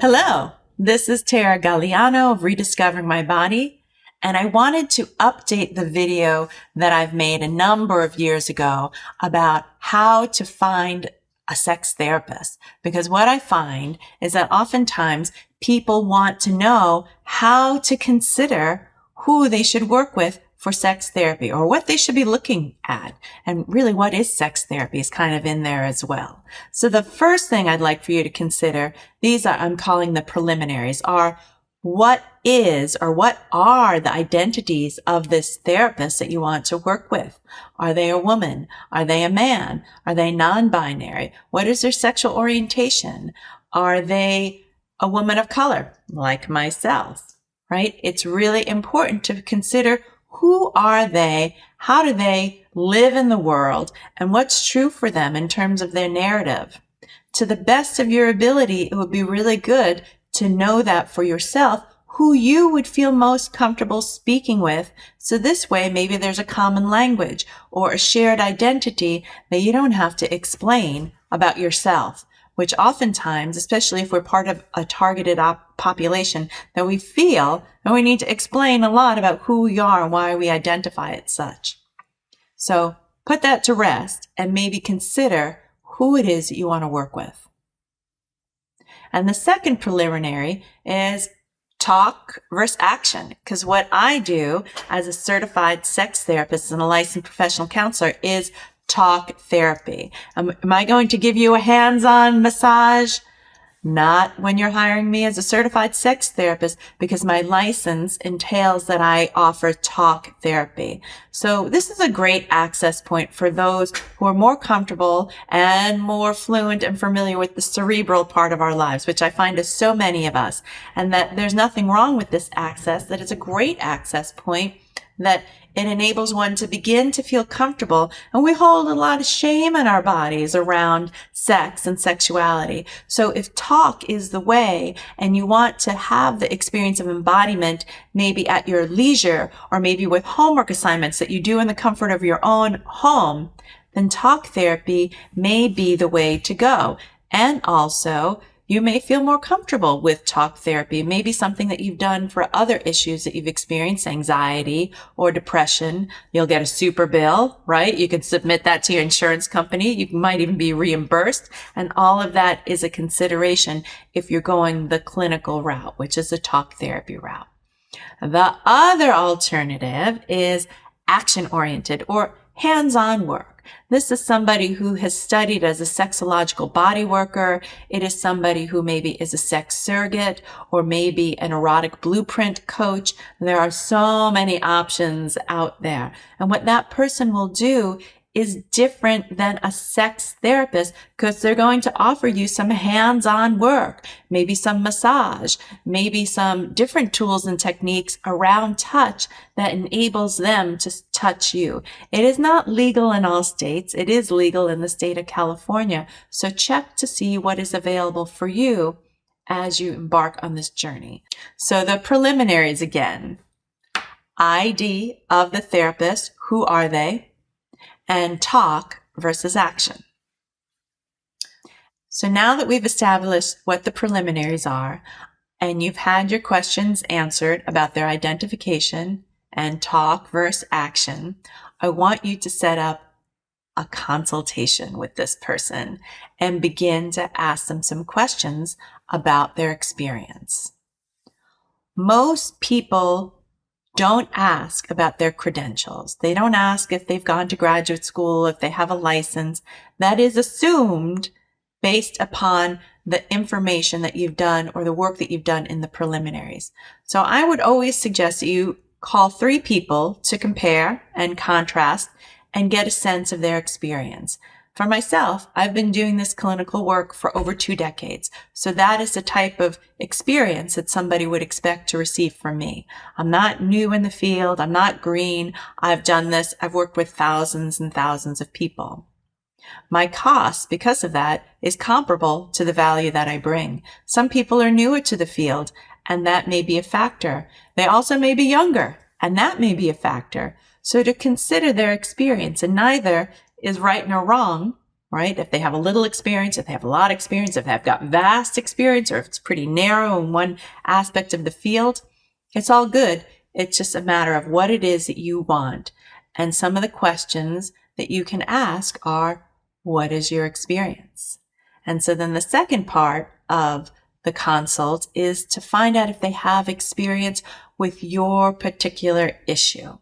Hello, this is Tara Galliano of Rediscovering My Body, and I wanted to update the video that I've made a number of years ago about how to find a sex therapist. Because what I find is that oftentimes people want to know how to consider who they should work with for sex therapy, or what they should be looking at. And really, what is sex therapy is kind of in there as well. So the first thing I'd like for you to consider, I'm calling the preliminaries, are what are the identities of this therapist that you want to work with? Are they a woman? Are they a man? Are they non-binary? What is their sexual orientation? Are they a woman of color, like myself, right? It's really important to consider who are they? How do they live in the world? And what's true for them in terms of their narrative? To the best of your ability, it would be really good to know that for yourself, who you would feel most comfortable speaking with. So this way, maybe there's a common language or a shared identity that you don't have to explain about yourself, which oftentimes, especially if we're part of a targeted population, that we feel that we need to explain a lot about who we are and why we identify as such. So put that to rest and maybe consider who it is that you want to work with. And the second preliminary is talk versus action. Because what I do as a certified sex therapist and a licensed professional counselor is talk therapy. Am I going to give you a hands-on massage? Not when you're hiring me as a certified sex therapist, because my license entails that I offer talk therapy. So this is a great access point for those who are more comfortable and more fluent and familiar with the cerebral part of our lives, which I find is so many of us, and that there's nothing wrong with this access, that it's a great access point, that it enables one to begin to feel comfortable. And we hold a lot of shame in our bodies around sex and sexuality. So if talk is the way, and you want to have the experience of embodiment, maybe at your leisure, or maybe with homework assignments that you do in the comfort of your own home, then talk therapy may be the way to go. And also, you may feel more comfortable with talk therapy, maybe something that you've done for other issues that you've experienced, anxiety or depression. You'll get a super bill, right? You can submit that to your insurance company. You might even be reimbursed. And all of that is a consideration if you're going the clinical route, which is the talk therapy route. The other alternative is action-oriented or hands-on work. This is somebody who has studied as a sexological body worker. It is somebody who maybe is a sex surrogate or maybe an erotic blueprint coach. There are so many options out there. And what that person will do is different than a sex therapist, because they're going to offer you some hands-on work, maybe some massage, maybe some different tools and techniques around touch that enables them to touch you. It is not legal in all states. It is legal in the state of California. So check to see what is available for you as you embark on this journey. So the preliminaries again: ID of the therapist, who are they? And talk versus action. So now that we've established what the preliminaries are, and you've had your questions answered about their identification and talk versus action, I want you to set up a consultation with this person and begin to ask them some questions about their experience. Most people don't ask about their credentials. They don't ask if they've gone to graduate school, if they have a license. That is assumed based upon the information that you've done or the work that you've done in the preliminaries. So I would always suggest that you call 3 people to compare and contrast and get a sense of their experience. For myself, I've been doing this clinical work for over 2 decades. So that is the type of experience that somebody would expect to receive from me. I'm not new in the field. I'm not green. I've done this. I've worked with thousands and thousands of people. My cost, because of that, is comparable to the value that I bring. Some people are newer to the field, and that may be a factor. They also may be younger, and that may be a factor. So to consider their experience, and neither is right nor wrong, right? If they have a little experience, if they have a lot of experience, if they've got vast experience, or if it's pretty narrow in one aspect of the field, it's all good. It's just a matter of what it is that you want. And some of the questions that you can ask are, what is your experience? And so then the second part of the consult is to find out if they have experience with your particular issue.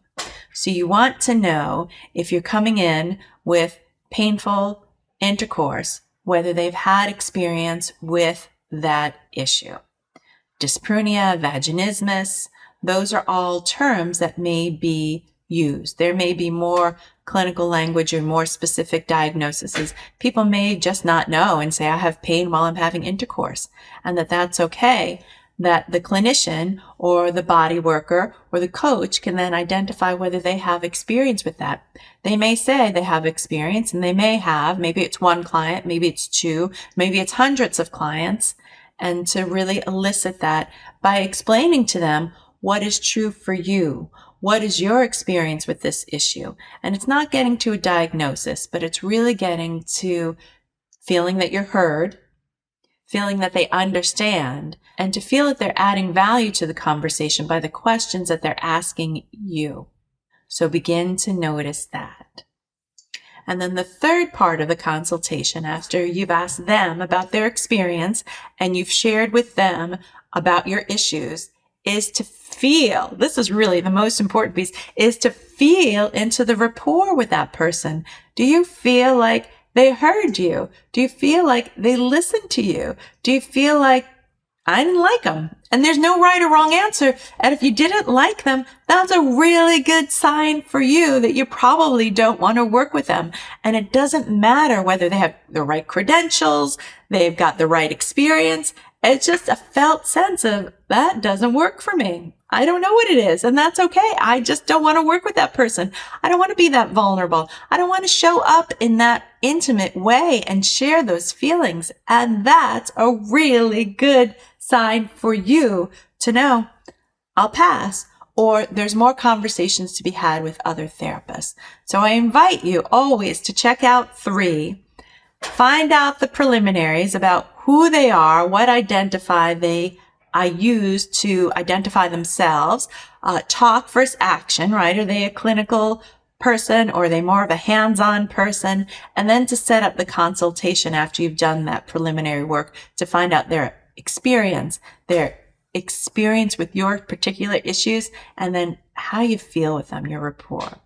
So you want to know if you're coming in with painful intercourse, whether they've had experience with that issue. Dyspareunia, vaginismus, those are all terms that may be used. There may be more clinical language or more specific diagnoses. People may just not know and say, I have pain while I'm having intercourse, and that's okay. That the clinician or the body worker or the coach can then identify whether they have experience with that. They may say they have experience, and they may have, maybe it's one client, maybe it's two, maybe it's hundreds of clients, and to really elicit that by explaining to them what is true for you. What is your experience with this issue? And it's not getting to a diagnosis, but it's really getting to feeling that you're heard, feeling that they understand, and to feel that they're adding value to the conversation by the questions that they're asking you. So begin to notice that. And then the third part of the consultation, after you've asked them about their experience and you've shared with them about your issues, is to feel, this is really the most important piece, is to feel into the rapport with that person. Do you feel like they heard you? Do you feel like they listened to you? Do you feel like, I didn't like them? And there's no right or wrong answer. And if you didn't like them, that's a really good sign for you that you probably don't want to work with them. And it doesn't matter whether they have the right credentials, they've got the right experience. It's just a felt sense of, that doesn't work for me. I don't know what it is, and that's okay. I just don't want to work with that person. I don't want to be that vulnerable. I don't want to show up in that intimate way and share those feelings. And that's a really good sign for you to know, I'll pass, or there's more conversations to be had with other therapists. So I invite you always to check out 3. Find out the preliminaries about who they are, what I use to identify themselves. Talk versus action, right? Are they a clinical person or are they more of a hands-on person? And then to set up the consultation after you've done that preliminary work to find out their experience with your particular issues, and then how you feel with them, your rapport.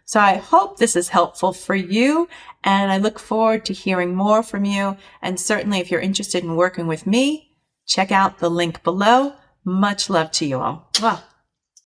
So I hope this is helpful for you, and I look forward to hearing more from you. And certainly if you're interested in working with me, check out the link below. Much love to you all. Well.